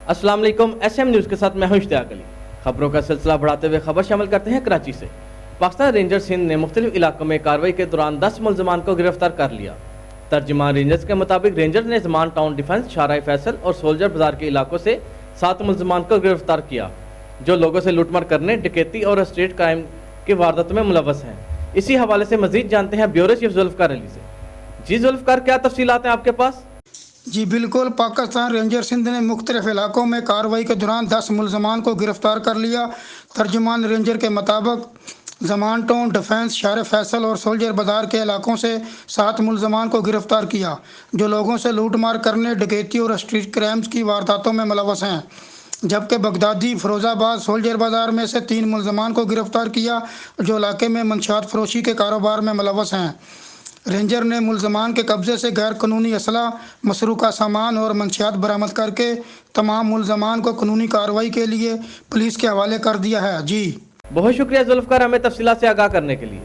अस्सलाम वालेकुम। SM news के साथ मैं हूं इश्तियाक अली। खबरों का सिलसिला बढ़ाते हुए खबर शामिल करते हैं कराची से। पाकिस्तान रेंजर्स हिंद ने मुख्तलिफ इलाकों में कार्रवाई के दौरान 10 मुलजमान को गिरफ्तार कर लिया। तर्जुमान रेंजर्स के मुताबिक रेंजर ने ज़मान टाउन डिफेंस, शाहराह फैसल और सोल्जर बाजार के इलाकों से 7 मुलजमान को गिरफ्तार किया, जो लोगों से लूटमार करने, डकैती और स्ट्रीट क्राइम की वारदातों में मुलव्वस हैं। इसी हवाले से मजीद जानते हैं ब्यूरो चीफ जुल्फकार अली से। जी जुल्फकार, क्या तफसीलात हैं आपके पास? जी बिल्कुल, पाकिस्तान रेंजर्स हिंद ने मुख्तलिफ इलाकों में कार्रवाई के दौरान 10 मुलजमान को गिरफ्तार कर लिया। तर्जुमान रेंजर के मुताबिक ज़मान टाउन डिफेंस, शाहराह फैसल और सोल्जर बाजार के इलाकों से 7 मुलजमान को गिरफ्तार किया, जो लोगों से लूटमार करने, डकैती और स्ट्रीट क्राइम्स की वारदातों में मुलव्वस हैं। जबकि बगदादी, फिरोजाबाद, सोल्जर बाजार में से 3 मुलजमान को गिरफ्तार किया, जो इलाके में मंशियात फरोशी के कारोबार में मुलव्वस हैं। रेंजर ने मुलजमान के कब्जे से गैर कानूनी असला, मसरूका सामान और मंशियात बरामद करके तमाम मुलजमान को कानूनी कार्रवाई के लिए पुलिस के हवाले कर दिया है। जी बहुत शुक्रिया जुल्फकार, हमें तफसीलात से आगाह करने के लिए।